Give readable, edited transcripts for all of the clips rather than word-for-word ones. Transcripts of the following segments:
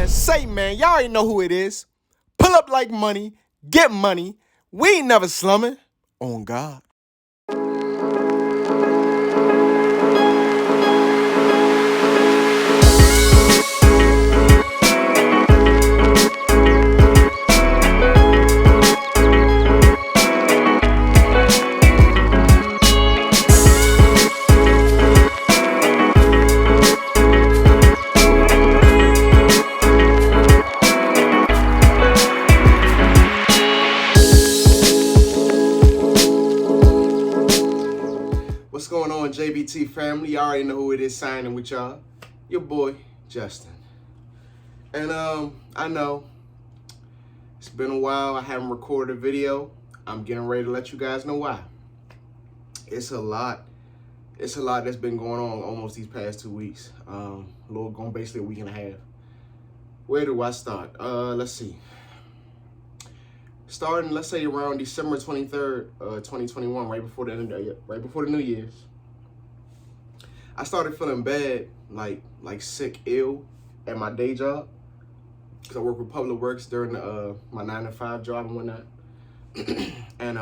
man. Say, man, y'all already know who it is. Pull up like money, get money. We ain't never slumming. On God. What's going on, JTB Family? Y'all already know who it is signing with y'all. Your boy, Justin. And I know it's been a while. I haven't recorded a video. I'm getting ready to let you guys know why. It's a lot that's been going on almost these past 2 weeks. Going basically a week and a half. Where do I start? Let's see. Starting, let's say around December 23rd, 2021, right before the New Year's, I started feeling bad, like sick, ill, at my day job, because I work with Public Works during my 9-to-5 job and whatnot. And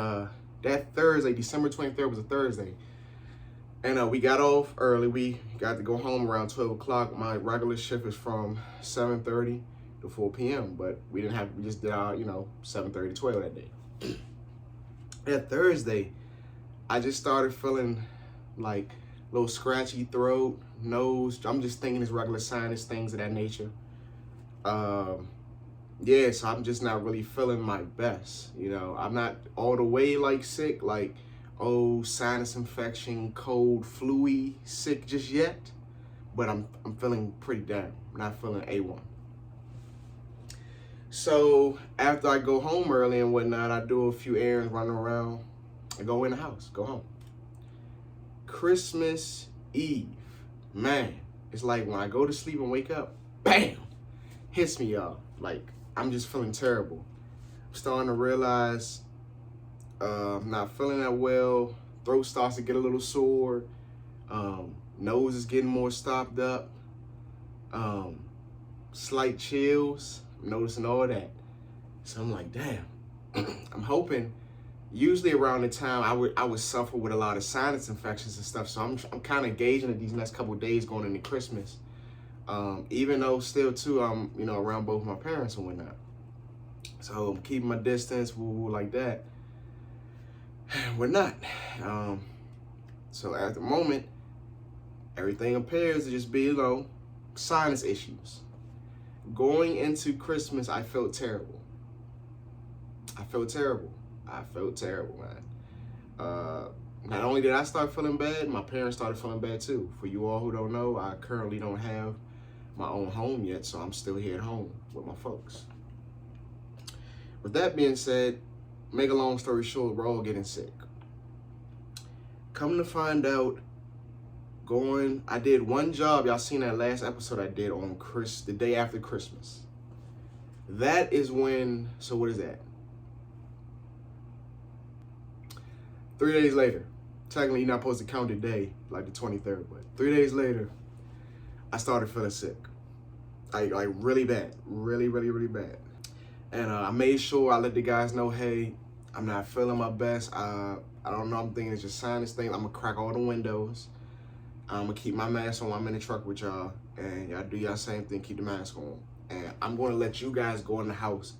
that Thursday, December 23rd, was a Thursday, and we got off early. We got to go home around 12 o'clock. My regular shift is from 7:30 to 4 p.m. But we just did our, 7:30 to 12 that day. That Thursday, I just started feeling like a little scratchy throat, nose. I'm just thinking it's regular sinus, things of that nature. Yeah, so I'm just not really feeling my best. I'm not all the way like sick, like, sinus infection, cold, flu-y sick just yet. But I'm feeling pretty down. I'm not feeling A1. So after I go home early and whatnot, I do a few errands, running around, I go in the house, go home. Christmas Eve, man, it's like when I go to sleep and wake up, bam, hits me, y'all. Like, I'm just feeling terrible. I'm starting to realize I'm not feeling that well. Throat starts to get a little sore. Nose is getting more stopped up. Slight chills. I'm noticing all that. So I'm like, damn. I'm hoping. Usually around the time I would suffer with a lot of sinus infections and stuff. So I'm kind of gauging it these next couple of days going into Christmas. Even though still too I'm around both my parents and whatnot. So I'm keeping my distance, like that. We're not. So at the moment, everything appears to just be sinus issues. Going into Christmas, I felt terrible. I felt terrible, man. Not only did I start feeling bad, my parents started feeling bad too. For you all who don't know, I currently don't have my own home yet, so I'm still here at home with my folks. With that being said, make a long story short, we're all getting sick. Come to find out, I did one job. Y'all seen that last episode I did on the day after Christmas. That is when, so what is that? 3 days later. Technically, you're not supposed to count the day, like the 23rd, but 3 days later, I started feeling sick. Like really bad. Really, really, really bad. And I made sure I let the guys know, hey, I'm not feeling my best. I don't know, I'm thinking it's just sinus thing. I'm gonna crack all the windows. I'm gonna keep my mask on. I'm in the truck with y'all, and y'all do y'all same thing, keep the mask on. And I'm gonna let you guys go in the house.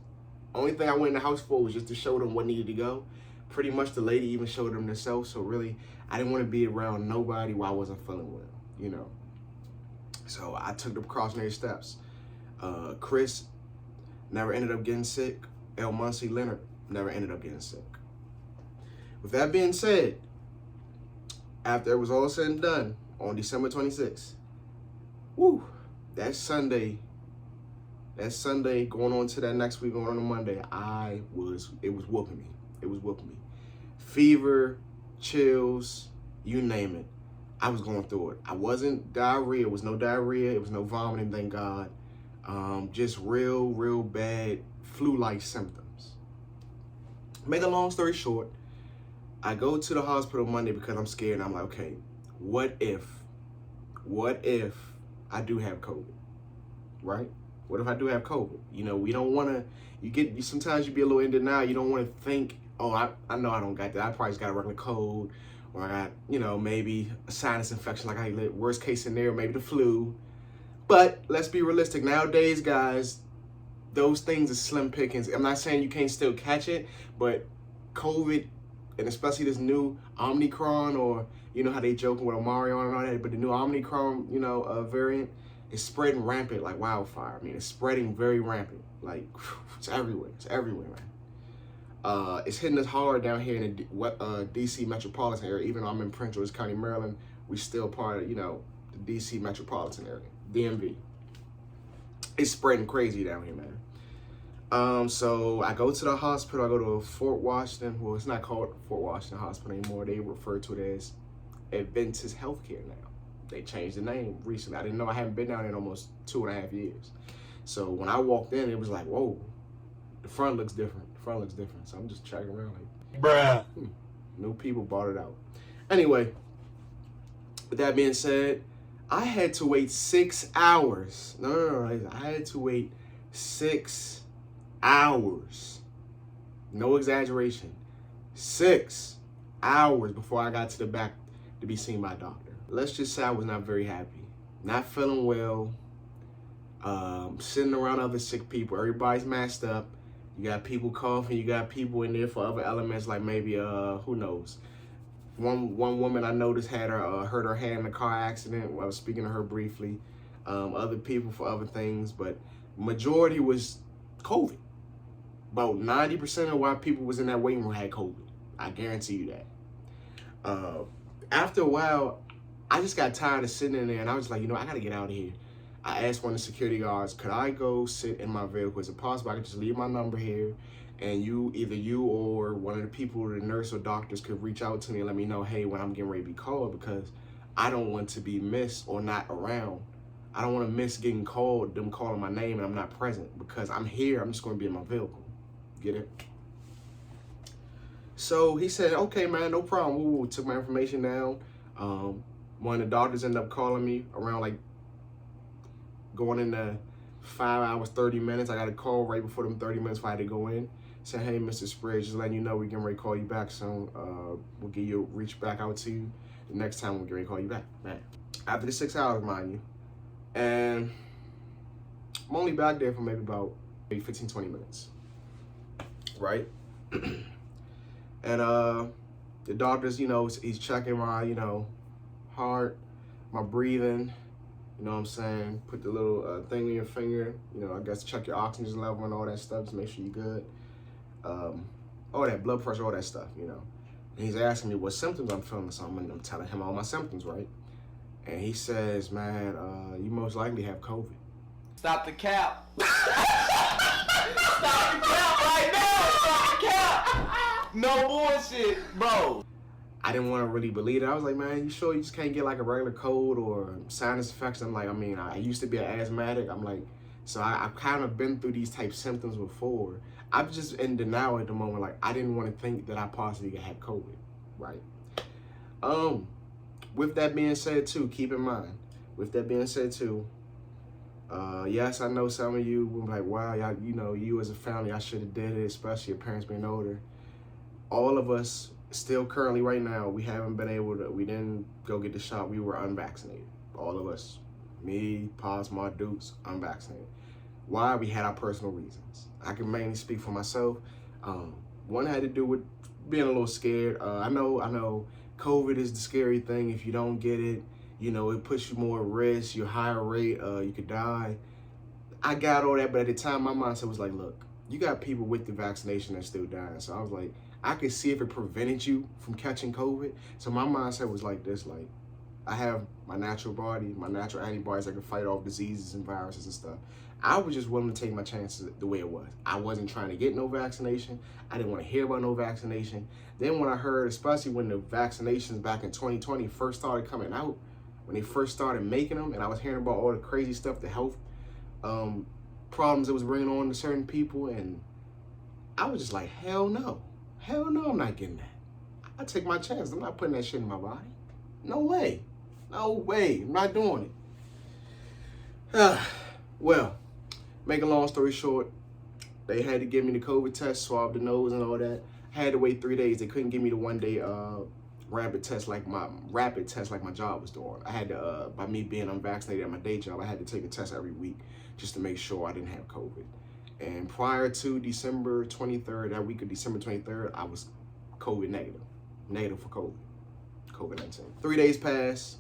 Only thing I went in the house for was just to show them what needed to go. Pretty much the lady even showed them themselves, so really, I didn't want to be around nobody while I wasn't feeling well, So I took the precautionary steps. Chris never ended up getting sick. El Muncie Leonard never ended up getting sick. With that being said, after it was all said and done, on December 26th, that Sunday going on to that next week, going on to Monday, it was whooping me. It was whooping me. Fever, chills, you name it. I was going through it. I wasn't diarrhea. It was no diarrhea. It was no vomiting, thank God. Just real bad flu-like symptoms. Make a long story short, I go to the hospital Monday because I'm scared, and I'm like, okay, what if I do have COVID, right? What if I do have COVID? You know, we don't want to, sometimes you be a little in denial. You don't want to think, oh, I know I don't got that. I probably just got a regular cold, or I got, you know, maybe a sinus infection, like I did. Worst case scenario, maybe the flu. But let's be realistic. Nowadays, guys, those things are slim pickings. I'm not saying you can't still catch it, but COVID, and especially this new Omicron, or you know how they joking with Omarion and all that, but the new Omicron, you know, variant is spreading rampant like wildfire. I mean, it's spreading very rampant. Like, it's everywhere. It's everywhere, man. It's hitting us hard down here in the D.C. metropolitan area. Even though I'm in Prince George's County, Maryland, we still part of, you know, the D.C. metropolitan area, DMV. It's spreading crazy down here, man. So I go to the hospital. I go to Fort Washington. Well, it's not called Fort Washington Hospital anymore. They refer to it as Adventist Healthcare now. They changed the name recently. I didn't know. I haven't been down there in almost 2.5 years. So when I walked in, it was like, whoa, the front looks different. The front looks different. So I'm just checking around like, bruh. New people bought it out. Anyway, with that being said, I had to wait 6 hours. No. I had to wait 6 hours. No exaggeration. 6 hours before I got to the back to be seen by a doctor. Let's just say I was not very happy. Not feeling well. Sitting around other sick people. Everybody's masked up. You got people coughing. You got people in there for other elements, like maybe, who knows. One woman I noticed had hurt her hand in a car accident. I was speaking to her briefly. Other people for other things, but majority was COVID. About 90% of why people was in that waiting room had COVID. I guarantee you that. After a while, I just got tired of sitting in there, and I was like, you know, I gotta get out of here. I asked one of the security guards, could I go sit in my vehicle? Is it possible I could just leave my number here, and either you or one of the people, the nurse or doctors, could reach out to me and let me know, hey, when I'm getting ready to be called, because I don't want to be missed or not around. I don't want to miss getting called, them calling my name, and I'm not present, because I'm here. I'm just going to be in my vehicle. Get it? So he said, okay, man, no problem. Ooh, took my information down. One of the doctors ended up calling me around like going into 5 hours, 30 minutes. I got a call right before them 30 minutes before I had to go in. Said, hey, Mr. Spriggs, just letting you know we're getting ready to call you back soon. We'll reach back out to you the next time we're getting ready to call you back. Man. After the 6 hours, mind you. And I'm only back there for maybe 15, 20 minutes. Right? And the doctors, you know, he's checking my, you know, heart, my breathing, you know what I'm saying? Put the little thing on your finger, you know, I guess check your oxygen level and all that stuff to make sure you're good. All that, blood pressure, all that stuff, you know. And he's asking me what symptoms I'm feeling, so I'm telling him all my symptoms, right? And he says, man, you most likely have COVID. Stop the cap. Stop the cap right now. Stop the cap. No bullshit, bro. I didn't want to really believe it. I was like, man, you sure you just can't get like a regular cold or sinus infection? I'm like, I mean, I used to be an asthmatic. I'm like, so I've kind of been through these type symptoms before. I'm just in denial at the moment. Like, I didn't want to think that I possibly had COVID, right? With that being said too, keep in mind, with that being said too, yes, I know some of you were like, wow, y'all, you know, you as a family, I should have did it, especially your parents being older. All of us, still currently right now, we didn't go get the shot. We were unvaccinated. All of us. Me, Pops, my Dukes, unvaccinated. Why? We had our personal reasons. I can mainly speak for myself. One had to do with being a little scared. I know COVID is the scary thing. If you don't get it, you know, it puts you more at risk. You're higher rate, you could die. I got all that, but at the time, my mindset was like, look, you got people with the vaccination that's still dying. So I was like, I could see if it prevented you from catching COVID. So my mindset was like this, like, I have my natural body, my natural antibodies that can fight off diseases and viruses and stuff. I was just willing to take my chances the way it was. I wasn't trying to get no vaccination. I didn't want to hear about no vaccination. Then when I heard, especially when the vaccinations back in 2020 first started coming out, when they first started making them, and I was hearing about all the crazy stuff, the health problems it was bringing on to certain people, and I was just like, hell no. Hell no, I'm not getting that. I take my chance. I'm not putting that shit in my body. No way. No way. I'm not doing it. Well, Make a long story short, they had to give me the COVID test, swab the nose and all that. Had to wait 3 days. They couldn't give me the 1 day rapid test like my job was doing. I had to, by me being unvaccinated at my day job, I had to take a test every week just to make sure I didn't have COVID. And prior to December 23rd, that week of December 23rd, I was COVID negative for COVID-19. 3 days passed.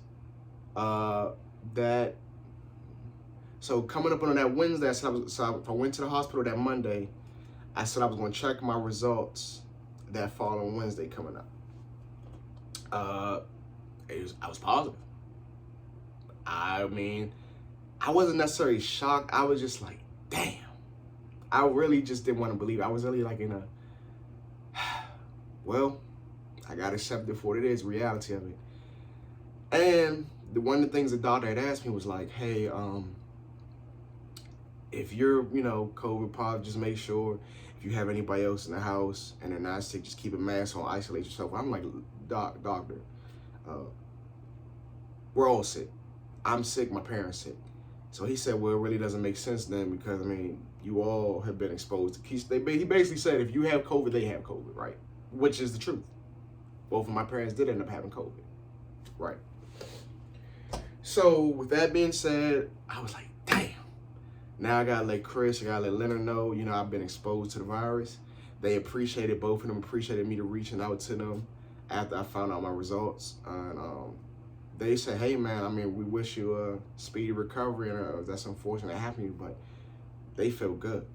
So coming up on that Wednesday, I went to the hospital that Monday. I said I was going to check my results that following Wednesday coming up. I was positive. I mean, I wasn't necessarily shocked. I was just like, damn. I really just didn't want to believe it. I was really like in a, well, I got to accept it for what it is, reality of it. And one of the things the doctor had asked me was like, hey, if you're, COVID positive, just make sure if you have anybody else in the house and they're not sick, just keep a mask on, isolate yourself. I'm like, doctor, we're all sick. I'm sick, my parents sick. So he said, well, it really doesn't make sense then because, I mean, you all have been exposed to he basically said if you have COVID, they have COVID, right? Which is the truth. Both of my parents did end up having COVID, right? So with that being said, I was like, damn. Now I gotta let Chris, I gotta let Leonard know, I've been exposed to the virus. They appreciated, both of them appreciated me to reaching out to them after I found out my results. And they said, hey man, I mean, we wish you a speedy recovery, and that's unfortunate happening, but they feel good.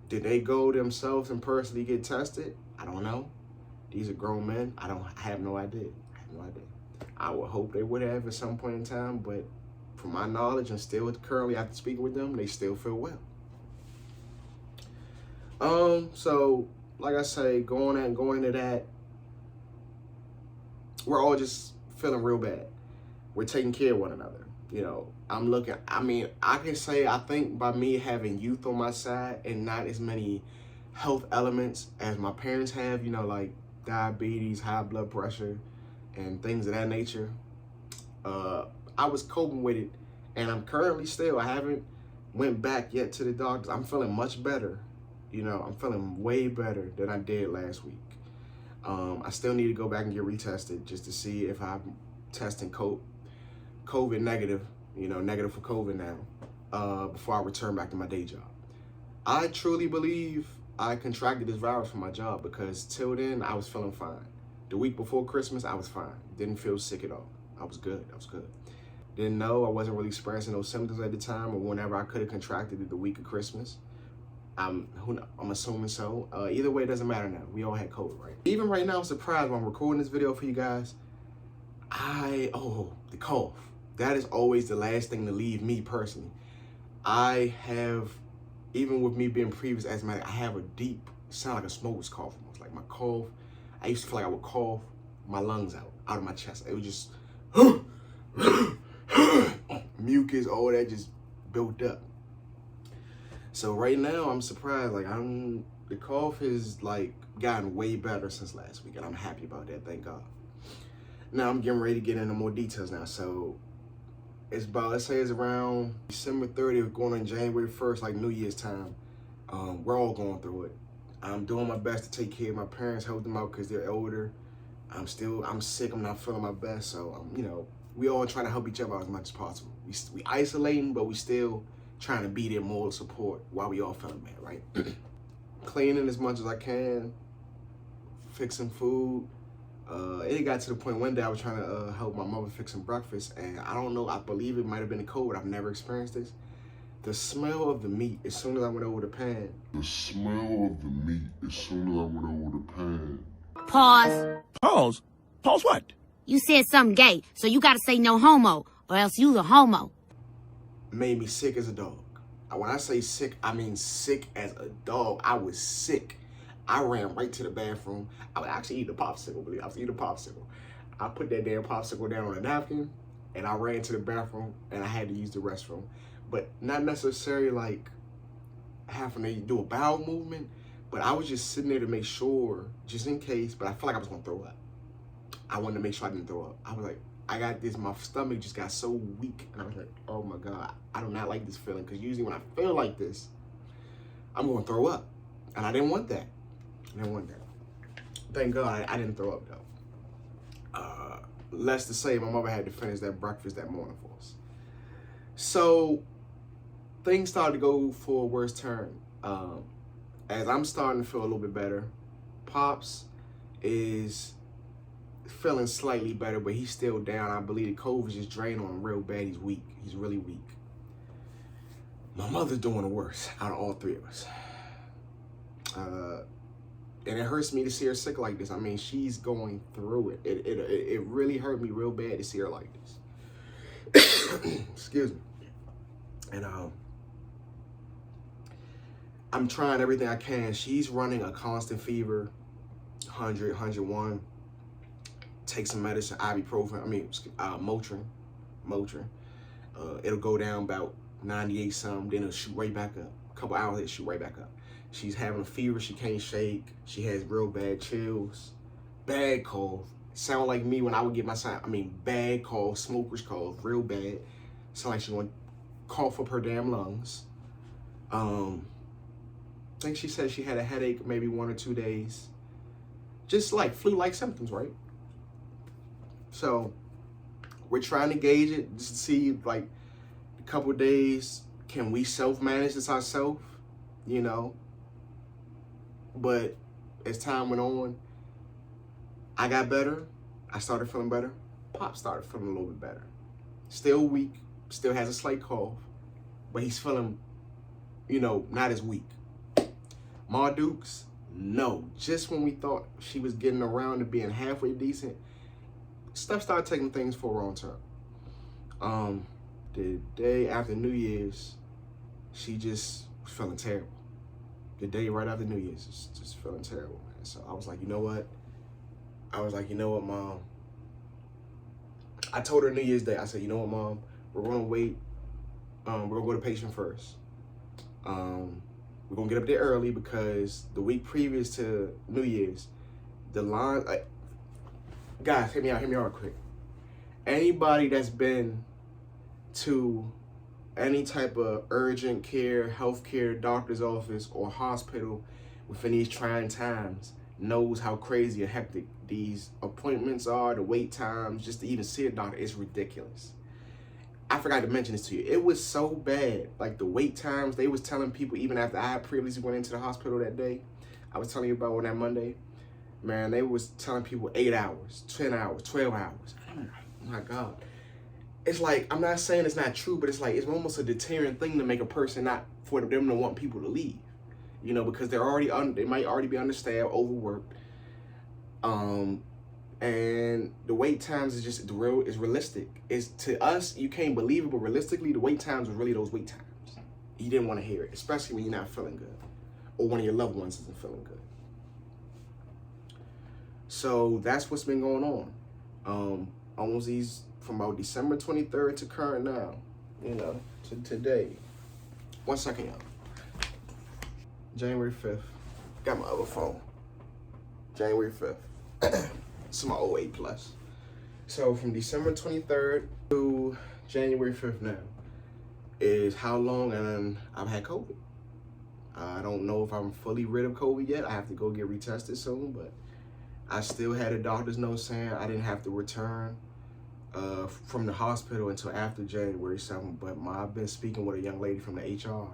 Did they go themselves and personally get tested? I don't know. These are grown men. I have no idea. I would hope they would have at some point in time, but from my knowledge and still currently after speaking with them, they still feel well. So like I say, going into that, we're all just feeling real bad. We're taking care of one another. I can say, I think by me having youth on my side and not as many health elements as my parents have, like diabetes, high blood pressure, and things of that nature, I was coping with it, and I'm currently still, I haven't went back yet to the doctors. I'm feeling much better. I'm feeling way better than I did last week. I still need to go back and get retested just to see if I'm testing COVID negative, negative for COVID now, before I return back to my day job. I truly believe I contracted this virus from my job because till then I was feeling fine. The week before Christmas, I was fine. Didn't feel sick at all. I was good. Didn't know, I wasn't really experiencing those symptoms at the time or whenever I could have contracted it the week of Christmas. I'm assuming so. Either way, it doesn't matter now. We all had COVID, right? Even right now, I'm surprised when I'm recording this video for you guys. The cough. That is always the last thing to leave me personally. I have, even with me being previous asthmatic, I have a deep, sound like a smoker's cough almost. Like my cough, I used to feel like I would cough my lungs out of my chest. It was just, mucus, all that just built up. So right now I'm surprised, the cough has gotten way better since last week, and I'm happy about that, thank God. Now I'm getting ready to get into more details now. So it's about, let's say it's around December 30th, going on January 1st, like New Year's time. We're all going through it. I'm doing my best to take care of my parents, help them out because they're older. I'm sick, I'm not feeling my best. So, we all trying to help each other out as much as possible. We isolating, but we still trying to be their moral support while we all feeling bad, right? Cleaning as much as I can, fixing food. It got to the point one day I was trying to help my mother fix some breakfast, and I don't know, I believe it might have been a COVID. I've never experienced this. The smell of the meat as soon as I went over the pan. Pause. Pause? Pause what? You said something gay, so you gotta say no homo, or else you the homo. Made me sick as a dog. When I say sick, I mean sick as a dog. I was sick. I ran right to the bathroom. I was actually eating a popsicle, believe it. I was eating a popsicle. I put that damn popsicle down on a napkin, and I ran to the bathroom, and I had to use the restroom. But not necessarily having to do a bowel movement, but I was just sitting there to make sure, just in case, but I felt like I was gonna throw up. I wanted to make sure I didn't throw up. I was like, I got this, my stomach just got so weak. And I was like, oh my God, I do not like this feeling. Because usually when I feel like this, I'm going to throw up. And I didn't want that. Thank God I didn't throw up though. Less to say, my mother had to finish that breakfast that morning for us. So things started to go for a worse turn. As I'm starting to feel a little bit better, Pops is feeling slightly better, but he's still down. I believe the COVID is just draining on him real bad. He's weak. He's really weak. My mother's doing the worst out of all three of us. And it hurts me to see her sick like this. I mean, she's going through it. It really hurt me real bad to see her like this. Excuse me. And I'm trying everything I can. She's running a constant fever, 100, 101. Take some medicine, Motrin. It'll go down about 98 something, then it'll shoot right back up. A couple hours, it'll shoot right back up. She's having a fever, she can't shake. She has real bad chills, bad cough. Sound like me when I would get my bad cough, smoker's cough, real bad. Sound like she want to cough up her damn lungs. I think she said she had a headache maybe 1 or 2 days. Just like flu-like symptoms, right? So we're trying to gauge it, just to see like a couple of days, can we self-manage this ourselves, you know? But as time went on, I got better. I started feeling better. Pop started feeling a little bit better. Still weak, still has a slight cough, but he's feeling, not as weak. Ma Dukes, no. Just when we thought she was getting around to being halfway decent, stuff started taking things for a wrong turn. The day after New Year's, she just was feeling terrible. The day right after New Year's, just feeling terrible, man. So I was like, you know what, Mom? I told her New Year's Day, I said, you know what, Mom? We're gonna wait. We're gonna go to patient first. We're gonna get up there early because the week previous to New Year's, the line, guys, hear me out real quick. Anybody that's been to any type of urgent care, healthcare, doctor's office, or hospital within these trying times knows how crazy and hectic these appointments are, the wait times, just to even see a doctor is ridiculous. I forgot to mention this to you. It was so bad. Like the wait times, they was telling people, even after I previously went into the hospital that day, I was telling you about on that Monday, man, they was telling people 8 hours, 10 hours, 12 hours. Oh my God. It's like, I'm not saying it's not true, but it's like, it's almost a deterrent thing to make a person for them to want people to leave, because they might already be understaffed, overworked. And the wait times is just is realistic. It's to us, you can't believe it, but realistically, the wait times are really those wait times. You didn't want to hear it, especially when you're not feeling good or one of your loved ones isn't feeling good. So that's what's been going on. Almost from about December 23rd to current now, to today. 1 second, y'all. January 5th. Got my other phone. January 5th. This is my 08 Plus. So from December 23rd to January 5th now is how long and I've had COVID. I don't know if I'm fully rid of COVID yet. I have to go get retested soon, but I still had a doctor's note saying I didn't have to return from the hospital until after January 7th. But I've been speaking with a young lady from the HR,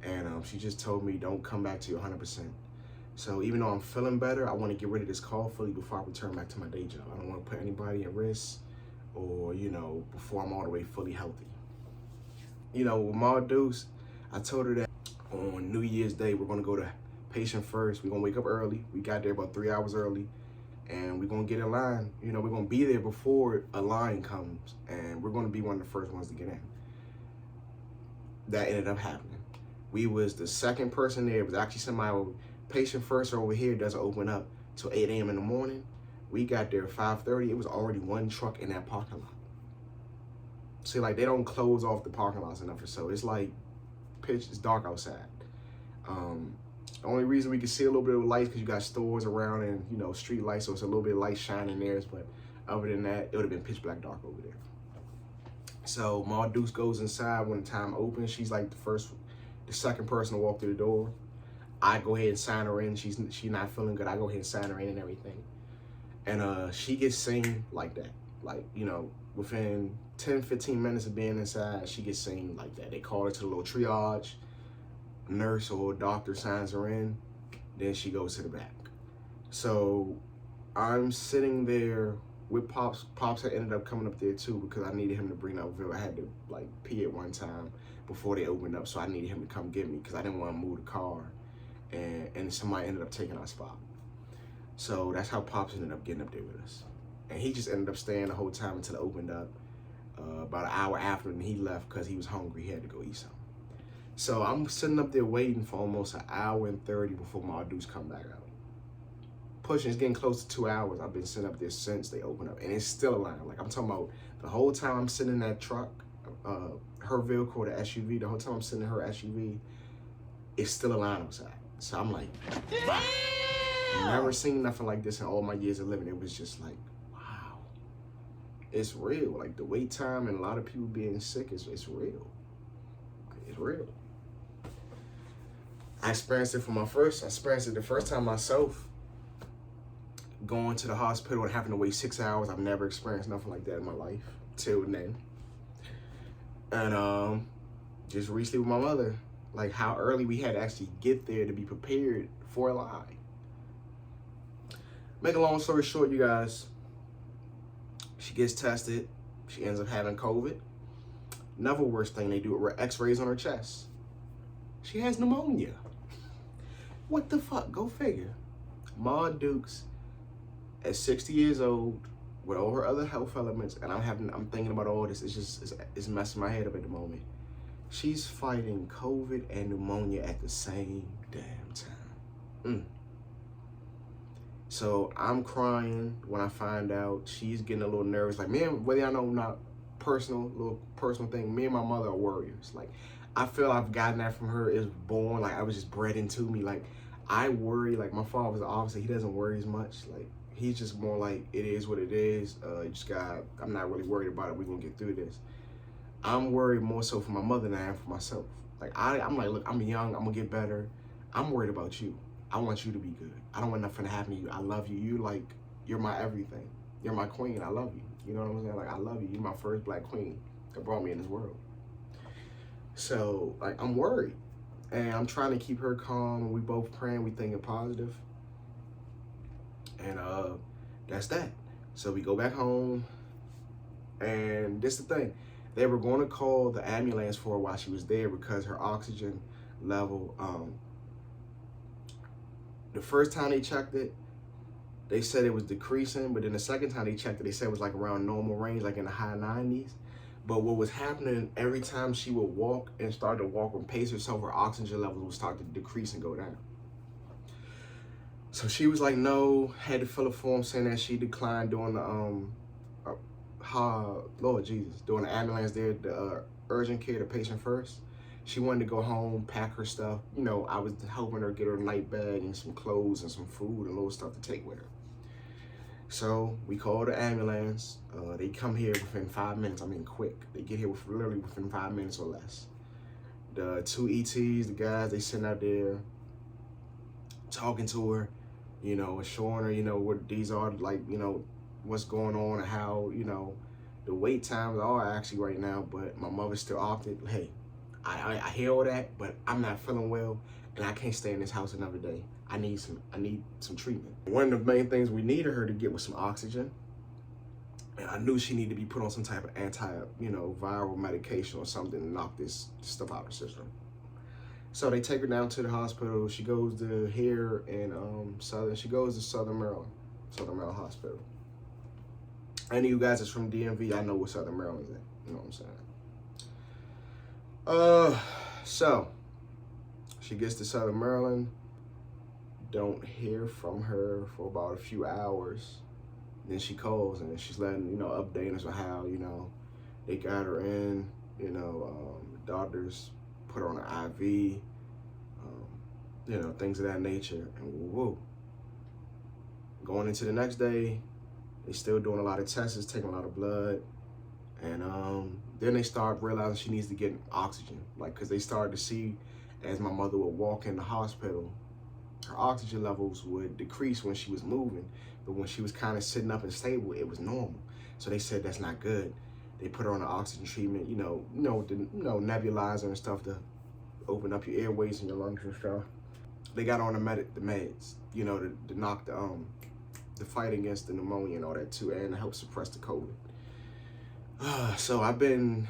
and she just told me don't come back to you 100%. So even though I'm feeling better, I want to get rid of this call fully before I return back to my day job. I don't want to put anybody at risk or, before I'm all the way fully healthy. With Ma Deuce, I told her that on New Year's Day, we're going to go to patient first. We're going to wake up early. We got there about 3 hours early, and we're going to get in line. We're going to be there before a line comes, and we're going to be one of the first ones to get in. That ended up happening. We was the second person there. It was actually somebody, patient first over here doesn't open up till 8 a.m. in the morning. We got there at 5:30. It was already one truck in that parking lot. See, like, they don't close off the parking lots enough or so. It's like it's dark outside. The only reason we can see a little bit of light because you got stores around and, street lights, so it's a little bit of light shining there. But Other than that, it would have been pitch black dark over there. So Ma Dukes goes inside when the time opens. She's like the second person to walk through the door. I go ahead and sign her in. She's not feeling good. I go ahead and sign her in and everything. And she gets seen like that. Like, you know, within 10, 15 minutes of being inside, she gets seen like that. They call her to the little triage. Nurse or doctor signs her in. Then she goes to the back. So I'm sitting there with Pops. Pops had ended up coming up there too because I needed him to bring up Bill. I had to like pee at one time before they opened up, so I needed him to come get me because I didn't want to move the car, and somebody ended up taking our spot. So that's how Pops ended up getting up there with us, and he just ended up staying the whole time until it opened up. About an hour after, and he left because he was hungry. He had to go eat something. So I'm sitting up there waiting for almost an hour and 30 before my dudes come back out. Pushing, it's getting close to 2 hours. I've been sitting up there since they opened up, and it's still a line. Like, I'm talking about the whole time I'm sitting in that truck, her vehicle, the SUV, the whole time I'm sitting in her SUV, it's still a line outside. So I'm like, wow. Never seen nothing like this in all my years of living. It was just like, wow. It's real. Like, the wait time and a lot of people being sick, it's real. It's real. I experienced it the first time myself. Going to the hospital and having to wait 6 hours. I've never experienced nothing like that in my life till then. And just recently with my mother, like how early we had to actually get there to be prepared for a lie. Make a long story short, you guys, she gets tested. She ends up having COVID. Another worst thing they do are x-rays on her chest. She has pneumonia. What the fuck? Go figure. Ma Dukes, at 60 years old, with all her other health elements, and I'm thinking about all this. It's messing my head up at the moment. She's fighting COVID and pneumonia at the same damn time. So I'm crying when I find out. She's getting a little nervous. Like, man, whether I know not little personal thing, me and my mother are warriors. Like, I feel I've gotten that from her. It was born, like I was just bred into me. Like, I worry, like my father's obviously, he doesn't worry as much. Like, he's just more like, it is what it is. I'm not really worried about it. We're gonna get through this. I'm worried more so for my mother than I am for myself. Like, I'm like, look, I'm young, I'm gonna get better. I'm worried about you. I want you to be good. I don't want nothing to happen to you. I love you. You're my everything. You're my queen. I love you. You know what I'm saying? Like, I love you. You're my first black queen that brought me in this world. So, like, I'm worried. And I'm trying to keep her calm. And we both praying. We thinking positive. And that's that. So we go back home. And this is the thing. They were going to call the ambulance for her while she was there because her oxygen level, the first time they checked it, they said it was decreasing, but then the second time they checked it, they said it was like around normal range, like in the high 90s. But what was happening, every time she would walk and start to walk and pace herself, her oxygen levels would start to decrease and go down. So she was like, no, had to fill a form saying that she declined doing the, Lord Jesus, doing the ambulance there, the urgent care, the patient first. She wanted to go home, pack her stuff. You know, I was helping her get her night bag and some clothes and some food and little stuff to take with her. So we called the ambulance. They come here within 5 minutes. I mean, quick. They get here literally within 5 minutes or less. The two ETs, the guys, they sent out there talking to her, you know, assuring her, you know, what these are, like, you know, what's going on and how, you know, the wait times are actually right now. But my mother still opted, hey, I hear all that, but I'm not feeling well, and I can't stay in this house another day. I need some treatment. One of the main things we needed her to get was some oxygen, and I knew she needed to be put on some type of viral medication or something to knock this stuff out of her system. So they take her down to the hospital. She goes to here in she goes to Southern Maryland Hospital. Any of you guys that's from DMV, I know what Southern Maryland is at. You know what I'm saying? So she gets to Southern Maryland, don't hear from her for about a few hours. Then she calls and she's letting, you know, update us on how, you know, they got her in, you know, doctors put her on an IV, you know, things of that nature. And whoa. Going into the next day, They still doing a lot of tests, taking a lot of blood. And then they start realizing she needs to get oxygen. Like, because they started to see as my mother would walk in the hospital, her oxygen levels would decrease when she was moving. But when she was kind of sitting up and stable, it was normal. So they said that's not good. They put her on an oxygen treatment, the nebulizer and stuff to open up your airways and your lungs and stuff. They got on the meds, to knock the fight against the pneumonia and all that too, and to help suppress the COVID. So I've been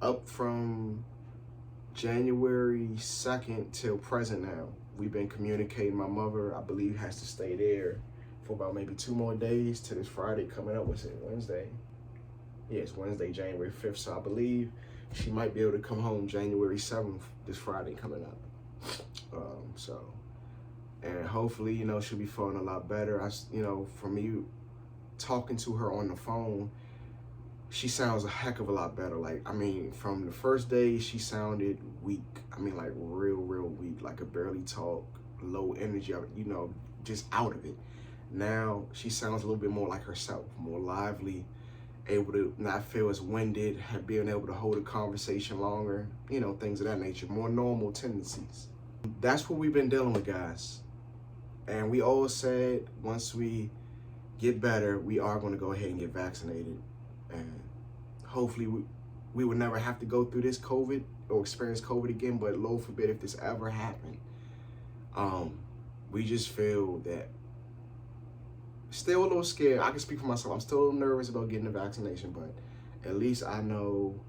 up from January 2nd till present now. We've been communicating. My mother, I believe, has to stay there for about maybe 2 more days to this Friday coming up. What's it, Wednesday? Yeah, it's Wednesday, January 5th. So I believe she might be able to come home January 7th, this Friday coming up. And hopefully, she'll be feeling a lot better. From me talking to her on the phone, she sounds a heck of a lot better. From the first day, she sounded weak. Real weak. Like could barely talk, low energy, just out of it. Now, she sounds a little bit more like herself, more lively, able to not feel as winded, being able to hold a conversation longer, things of that nature, more normal tendencies. That's what we've been dealing with, guys. And we all said once we get better, we are going to go ahead and get vaccinated. And hopefully we will never have to go through this COVID or experience COVID again, but Lord forbid if this ever happened. We just feel that still a little scared. I can speak for myself. I'm still a little nervous about getting the vaccination, but at least I know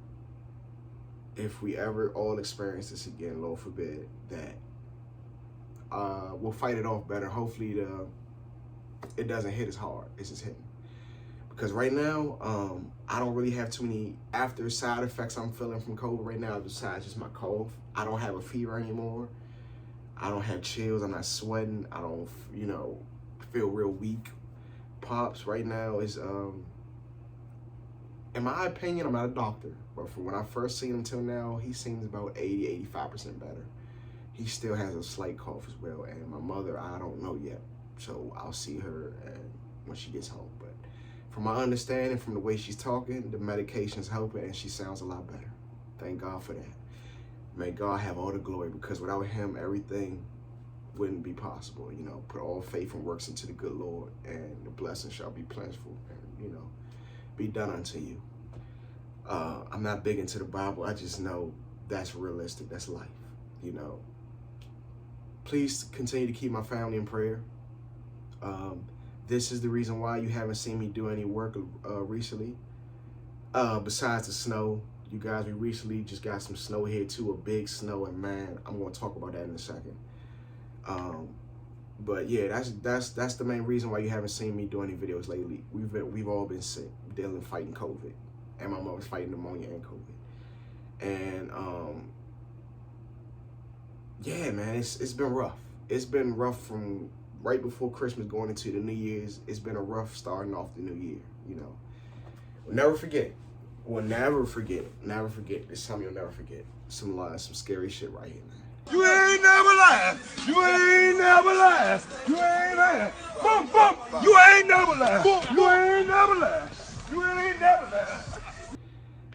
if we ever all experience this again, Lord forbid, that we'll fight it off better. Hopefully it doesn't hit as hard as it's hitting. Because right now, I don't really have too many after side effects I'm feeling from COVID right now, besides just my cough. I don't have a fever anymore. I don't have chills. I'm not sweating. I don't, feel real weak. Pops right now is, in my opinion, I'm not a doctor, but from when I first seen him till now, he seems about 80-85% better. He still has a slight cough as well, and my mother, I don't know yet, so I'll see her when she gets home. But from my understanding, from the way she's talking, the medication's helping, and she sounds a lot better. Thank God for that. May God have all the glory, because without him, everything wouldn't be possible. Put all faith and works into the good Lord, and the blessing shall be plentiful, and be done unto you. I'm not big into the Bible. I just know that's realistic. That's life. Please continue to keep my family in prayer. This is the reason why you haven't seen me do any work recently. Besides the snow, you guys, we recently just got some snow here too, a big snow, and man, I'm going to talk about that in a second. But yeah, that's the main reason why you haven't seen me do any videos lately. We've all been sick, fighting COVID, and my mom was fighting pneumonia and COVID. And yeah, man, it's been rough. It's been rough from right before Christmas going into the New Year's. It's been a rough starting off the new year. We'll never forget. We'll never forget. Never forget. This time you'll never forget. Some scary shit right here, man. You ain't never lied. You ain't never lied. You ain't lied. Boom, boom. You ain't never lied. You ain't never lied. You ain't never lied.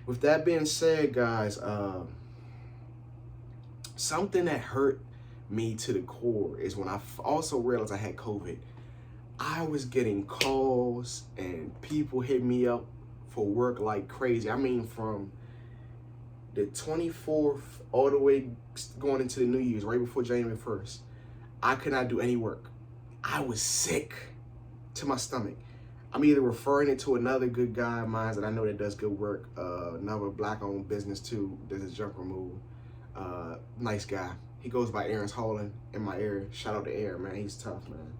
With that being said, guys, something that hurt me to the core is when I also realized I had COVID. I was getting calls and people hit me up for work like crazy. From the 24th all the way going into the New Year's, right before January 1st, I could not do any work. I was sick to my stomach. I'm either referring it to another good guy of mine that I know that does good work, another black-owned business too, does his junk removal. Nice guy. He goes by Aaron's Hauling in my area. Shout out to Aaron, man. He's tough, man.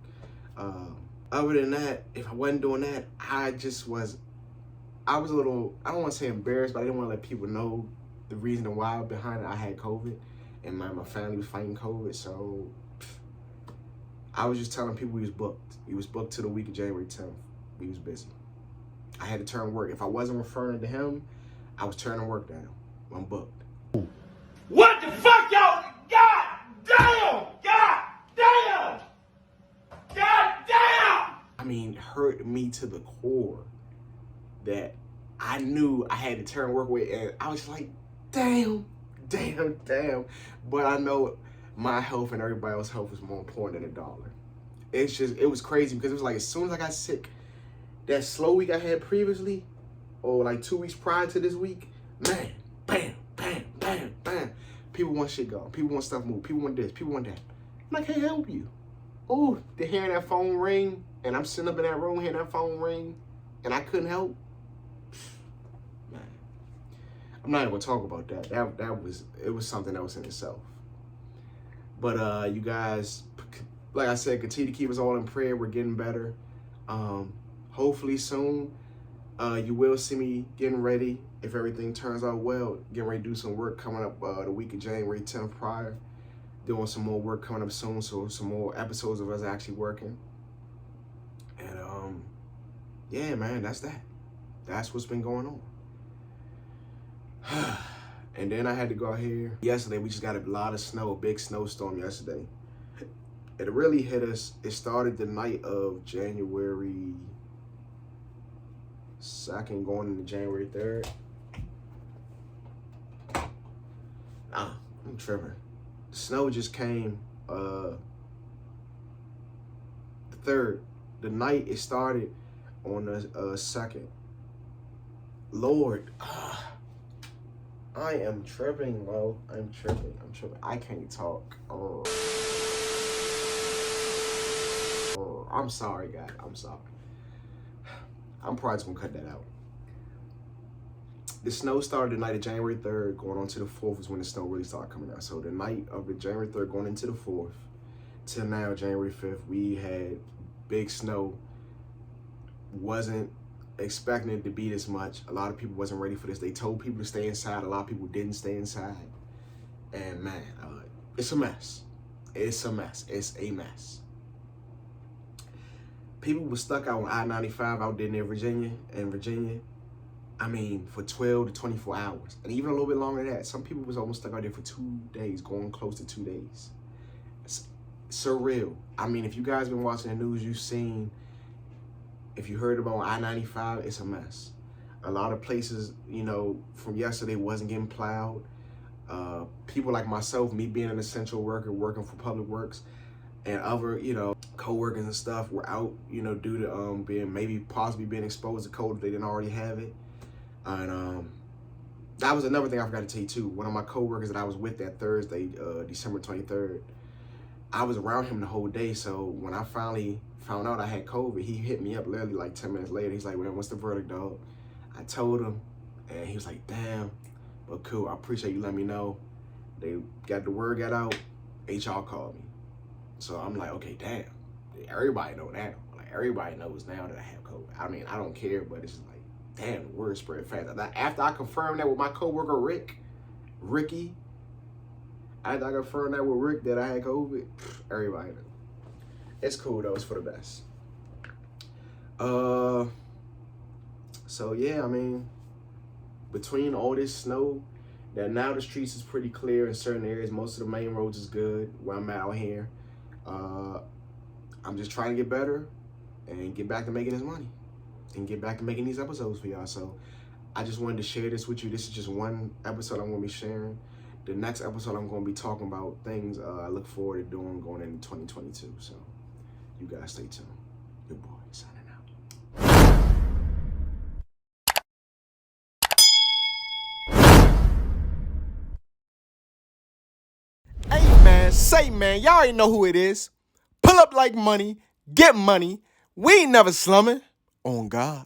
Other than that, if I wasn't doing that, I was a little, I don't want to say embarrassed, but I didn't want to let people know the reason why behind it. I had COVID, and my family was fighting COVID, so I was just telling people we was booked. We was booked to the week of January 10th. We was busy. I had to turn work. If I wasn't referring to him, I was turning work down. I'm booked. What the fuck, y'all? God damn! God damn! God damn! hurt me to the core that I knew I had to turn work away. And I was like, damn. But I know my health and everybody else's health is more important than $1. It was crazy because it was like as soon as I got sick, that slow week I had previously, or like 2 weeks prior to this week, man, bam. People want shit gone. People want stuff moved. People want this. People want that. I can't help you. Oh, they're hearing that phone ring, and I'm sitting up in that room hearing that phone ring, and I couldn't help. Man, I'm not even gonna talk about that. It was something else in itself. But you guys, like I said, continue to keep us all in prayer. We're getting better. Hopefully soon, you will see me getting ready. If everything turns out well, getting ready to do some work coming up the week of January 10th prior. Doing some more work coming up soon, so some more episodes of us actually working. And yeah, man, that's that. That's what's been going on. And then I had to go out here. Yesterday, we just got a lot of snow, a big snowstorm yesterday. It really hit us. It started the night of January 2nd, going into January 3rd. I'm tripping. The snow just came the 3rd. The night it started on the 2nd. Lord, I am tripping, bro. I'm tripping. I can't talk. I'm sorry, guys. I'm sorry. I'm probably just gonna cut that out. The snow started the night of January 3rd, going on to the 4th is when the snow really started coming out. So the night of the January 3rd going into the 4th, till now, January 5th, we had big snow. Wasn't expecting it to be this much. A lot of people wasn't ready for this. They told people to stay inside. A lot of people didn't stay inside. And man, it's a mess. It's a mess. It's a mess. People were stuck out on I-95 out there near Virginia. For 12 to 24 hours. And even a little bit longer than that. Some people was almost stuck out there for 2 days, going close to 2 days. It's surreal. If you guys been watching the news, you've seen, if you heard about I-95, it's a mess. A lot of places, from yesterday wasn't getting plowed. People like myself, me being an essential worker, working for public works, and other, co-workers and stuff were out, due to possibly being exposed to cold if they didn't already have it. And that was another thing I forgot to tell you too. One of my co-workers that I was with that Thursday, December 23rd, I was around him the whole day. So when I finally found out I had COVID, he hit me up literally like 10 minutes later. He's like, man, what's the verdict, dog? I told him, and he was like, damn, but cool, I appreciate you letting me know. They got the word got out, HR called me. So I'm like, okay, damn, everybody know now. Like, everybody knows now that I have COVID. I don't care, but it's just like, damn, the word spread fast. After I confirmed that with my coworker Ricky, after I confirmed that with Rick that I had COVID, everybody knew. It's cool though, it's for the best. So yeah, between all this snow, that now the streets is pretty clear in certain areas. Most of the main roads is good where I'm at out here. I'm just trying to get better and get back to making this money and get back to making these episodes for y'all. So I just wanted to share this with you. This is just one episode I'm going to be sharing. The next episode I'm going to be talking about things I look forward to doing going into 2022. So you guys stay tuned. Your boy signing out. Hey man, say man, y'all already know who it is. Pull up like money, get money. We ain't never slumming. On God.